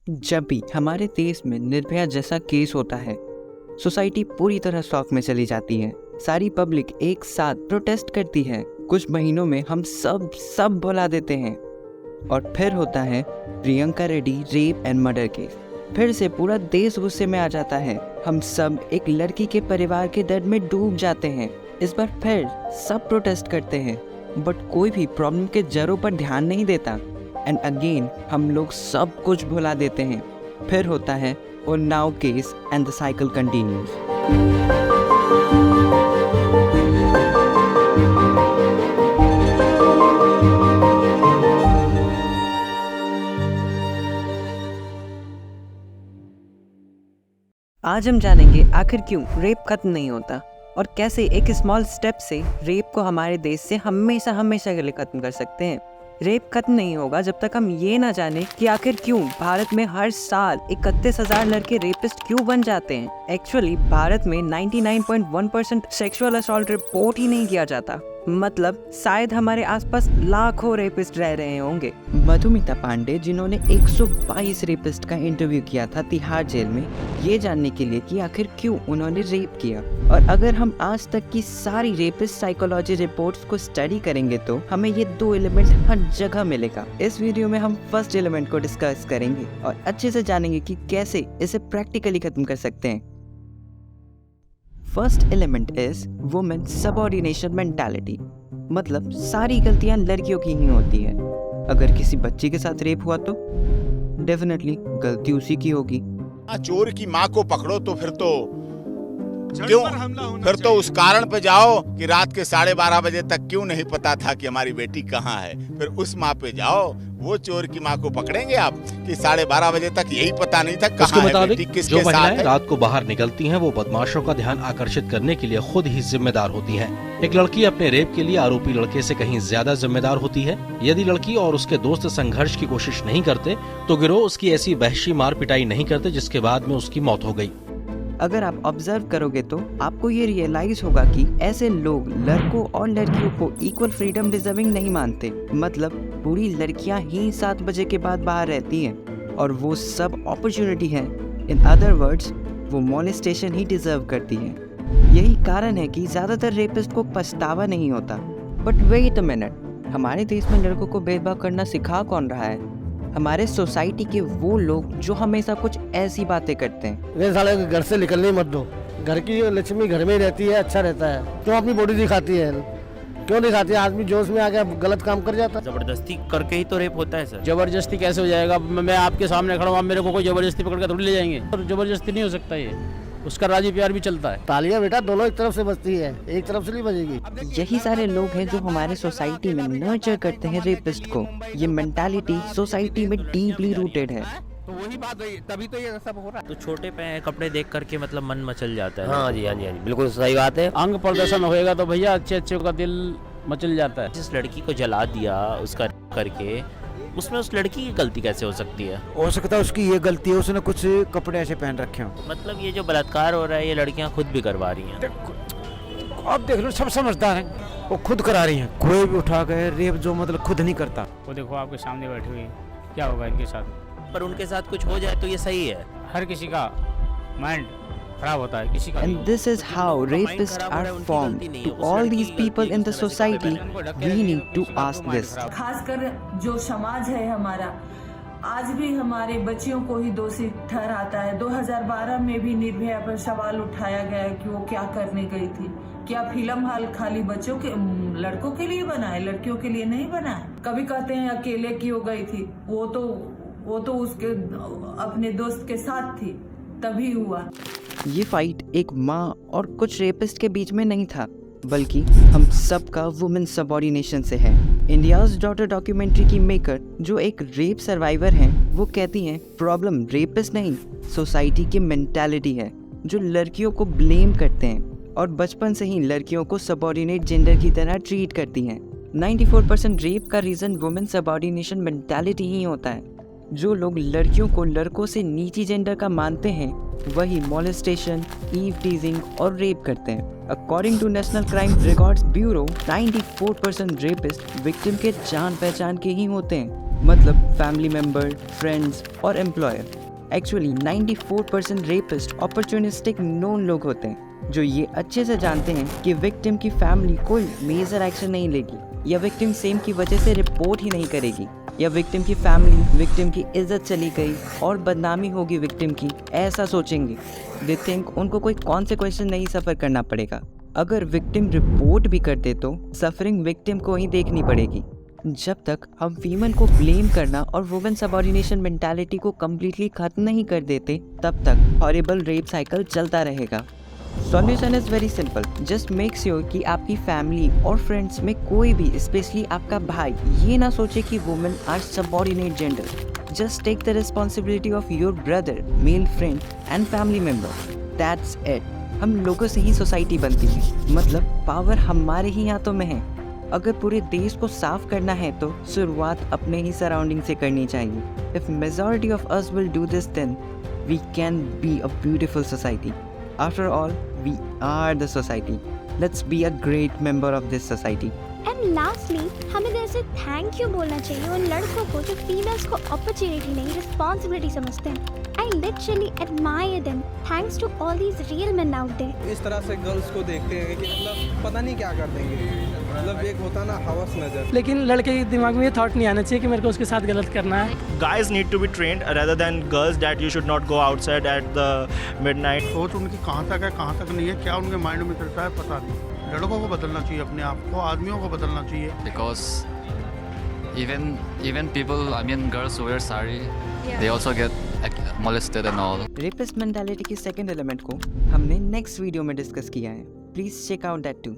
जब भी हमारे देश में निर्भया जैसा केस होता है, सोसाइटी पूरी तरह शॉक में चली जाती है। सारी पब्लिक एक साथ प्रोटेस्ट करती है। कुछ महीनों में हम सब भुला देते हैं। और फिर होता है Priyanka Reddy rape and murder case. फिर से पूरा देश गुस्से में आ जाता है। हम सब एक लड़की के परिवार के दर्द में डूब जाते हैं। इस बार फिर सब प्रोटेस्ट करते हैं, बट कोई भी प्रॉब्लम के जड़ों पर ध्यान नहीं देता। एंड अगेन हम लोग सब कुछ भुला देते हैं। फिर होता है Unnao case and the cycle continues. आज हम जानेंगे आखिर क्यों रेप खत्म नहीं होता और कैसे एक स्मॉल स्टेप से रेप को हमारे देश से हमेशा के लिए खत्म कर सकते हैं। रेप खत्म नहीं होगा जब तक हम ये ना जाने कि आखिर क्यों भारत में हर साल 31,000 लड़के रेपिस्ट क्यों बन जाते हैं। एक्चुअली भारत में 99.1% सेक्सुअल असॉल्ट रिपोर्ट ही नहीं किया जाता। मतलब शायद हमारे आसपास लाखों रेपिस्ट रह रहे होंगे। मधुमिता पांडे, जिन्होंने 122 रेपिस्ट का इंटरव्यू किया था तिहाड़ जेल में, ये जानने के लिए कि आखिर क्यों उन्होंने रेप किया। और अगर हम आज तक की सारी रेपिस्ट साइकोलॉजी रिपोर्ट्स को स्टडी करेंगे तो हमें ये 2 एलिमेंट हर जगह मिलेगा। इस वीडियो में हम फर्स्ट एलिमेंट को डिस्कस करेंगे और अच्छे से जानेंगे कि कैसे इसे प्रैक्टिकली खत्म कर सकते हैं। First element is women subordination mentality. मतलब सारी गलतियां लड़कियों की ही होती है। अगर किसी बच्ची के साथ रेप हुआ तो डेफिनेटली गलती उसी की होगी। चोर की माँ को पकड़ो तो फिर तो उस कारण पे जाओ कि रात के 12:30 बजे तक क्यों नहीं पता था कि हमारी बेटी कहाँ है। फिर उस माँ पे जाओ, वो चोर की माँ को पकड़ेंगे आप कि 12:30 बजे तक यही पता नहीं था कहाँ है बेटी, किसके साथ है। रात को बाहर निकलती हैं, वो बदमाशों का ध्यान आकर्षित करने के लिए खुद ही जिम्मेदार होती हैं। एक लड़की अपने रेप के लिए आरोपी लड़के से कहीं ज्यादा जिम्मेदार होती है। यदि लड़की और उसके दोस्त संघर्ष की कोशिश नहीं करते तो गिरोह उसकी ऐसी वहशी मार पिटाई नहीं करते जिसके बाद में उसकी मौत हो गई। अगर आप ऑब्जर्व करोगे तो आपको ये रियलाइज होगा कि ऐसे लोग लड़कों और लड़कियों को इक्वल फ्रीडम डिजर्विंग नहीं मानते। मतलब पूरी लड़कियां ही 7 बजे के बाद बाहर रहती हैं और वो सब अपॉर्चुनिटी है। इन अदर वर्ड्स, वो मोलेस्टेशन ही डिजर्व करती हैं। यही कारण है कि ज्यादातर रेपिस्ट को पछतावा नहीं होता। बट वेट अ मिनट, हमारे देश में लड़कों को भेदभाव करना सिखा कौन रहा है? हमारे सोसाइटी के वो लोग जो हमेशा कुछ ऐसी बातें करते हैं। साले घर से निकलने मत दो, घर की लक्ष्मी घर में ही रहती है, अच्छा रहता है। क्यों अपनी बॉडी दिखाती है? क्यों दिखाती है? आदमी जोश में आके गलत काम कर जाता है। जबरदस्ती करके ही तो रेप होता है सर। जबरदस्ती कैसे हो जाएगा? मैं आपके सामने खड़ा हूँ, आप मेरे को कोई जबरदस्ती पकड़ कर थोड़ी ले जाएंगे। और जबरदस्ती नहीं हो सकता, ये उसका राजी प्यार भी चलता है। तालियां बेटा दोनों एक तरफ से बजती है, एक तरफ से नहीं बजेगी। यही सारे लोग हैं जो हमारे सोसाइटी में नर्चर करते हैं रेपिस्ट को। ये मेंटालिटी सोसाइटी में डीपली रूटेड है। तो वही बात है, तभी तो ये सब हो रहा है। तो छोटे पे कपड़े देख करके मतलब मन मचल जाता है। हाँ जी, बिल्कुल सही बात है। अंग प्रदर्शन होएगा तो भैया अच्छे का दिल मचल जाता है। जिस लड़की को जला दिया उसका करके, उसमें उस लड़की की गलती कैसे हो सकती है? हो सकता है उसकी ये गलती है, उसने कुछ कपड़े ऐसे पहन रखे हो। मतलब ये जो बलात्कार हो रहा है ये लड़कियां खुद भी करवा रही हैं। आप देख लो, सब समझदार हैं, वो खुद करा रही हैं। कोई भी उठा गए रेप जो मतलब खुद नहीं करता। वो देखो आपके सामने बैठी हुई, क्या होगा इनके साथ? पर उनके साथ कुछ हो जाए तो ये सही है। हर किसी का माइंड खराब होता है, किसी का। And this is how rapists are formed. To all these people in the society, we need to ask this. खासकर जो समाज है हमारा, आज भी हमारे बच्चियों को ही दोषी ठहराता है। 2012 में भी निर्भया पर सवाल उठाया गया कि वो क्या करने गई थी। क्या फिल्म हॉल खाली बच्चों के लड़कों के लिए बना है, लड़कियों के लिए नहीं बना है? कभी कहते हैं अकेले क्यों गई थी, वो तो उसके अपने दोस्त के साथ थी, तभी हुआ। ये फाइट एक माँ और कुछ रेपिस्ट के बीच में नहीं था, बल्कि हम सब का वुमेन सबऑर्डिनेशन से है। इंडियाज डॉटर डॉक्यूमेंट्री की मेकर, जो एक रेप सर्वाइवर हैं, वो कहती हैं प्रॉब्लम रेपिस्ट नहीं, सोसाइटी की मेंटालिटी है, जो लड़कियों को ब्लेम करते हैं और बचपन से ही लड़कियों को सबऑर्डिनेट जेंडर की तरह ट्रीट करती हैं। 94% रेप का रीजन वुमेन सबऑर्डिनेशन मेंटालिटी ही होता है। जो लोग लड़कियों को लड़कों से नीची जेंडर का मानते हैं, वही मोलेस्टेशन, ईव टीजिंग और रेप करते हैं। According to national crime records bureau, 94% rapist victim के जान पहचान के ही होते हैं। मतलब फैमिली मेम्बर, फ्रेंड्स और employer. Actually 94% rapist opportunistic known लोग होते हैं जो ये अच्छे से जानते हैं कि विक्टिम की फैमिली कोई मेजर एक्शन नहीं लेगी, या विक्टिम सेम की वजह से रिपोर्ट ही नहीं करेगी, या विक्टिम की फैमिली विक्टिम की इज्जत चली गई और बदनामी होगी विक्टिम की, ऐसा सोचेंगे। दे थिंक उनको कोई कॉन्सिक्वेंस नहीं सफ़र करना पड़ेगा। अगर विक्टिम रिपोर्ट भी कर दे तो सफरिंग विक्टिम को ही देखनी पड़ेगी। जब तक हम फीमेल को ब्लेम करना और वुमेन सबऑर्डिनेशन मेंटालिटी को कम्प्लीटली खत्म नहीं कर देते, तब तक हॉरिबल रेप साइकिल चलता रहेगा। Solution is very simple, just make sure कि आपकी फैमिली और फ्रेंड्स में कोई भी, स्पेशली आपका भाई, ये ना सोचे कि women are subordinate gender. Just take the responsibility of your brother, male friend and family member. That's it. हम लोगों से ही सोसाइटी बनती है, मतलब पावर हमारे ही हाथों में है। अगर पूरे देश को साफ करना है तो शुरुआत अपने ही सराउंडिंग से करनी चाहिए। If majority of us will do this, then we can be a beautiful society. After all, we are the society. Let's be a great member of this society. And lastly, हमें दिल से thank you बोलना चाहिए उन लड़कों को जो females को अपॉर्चुनिटी नहीं, रिस्पॉन्सिबिलिटी समझते हैं। I literally admire them. Thanks to all these real men out there. इस तरह से गर्ल्स को देखते हैं कि मतलब पता नहीं क्या कर देंगे, मतलब एक होता ना हवस नजर। लेकिन लड़के के दिमाग में ये थॉट नहीं आना चाहिए कि मेरे को उसके साथ गलत करना है। Guys need to be trained rather than girls that you should not go outside at the midnight. सोच उनकी कहाँ तक है, कहाँ तक नहीं है, क्या उनके माइंड में चलता है पता नहीं। लड़कों को बदलना चाहिए, अपने आप को, आदमियों को बदलना चाहिए। Because even people, I mean girls who wear sari, they also get molested and all. Rapist mentality की सेकंड एलिमेंट को हमने नेक्स्ट वीडियो में डिस्कस किया है, please check out that to.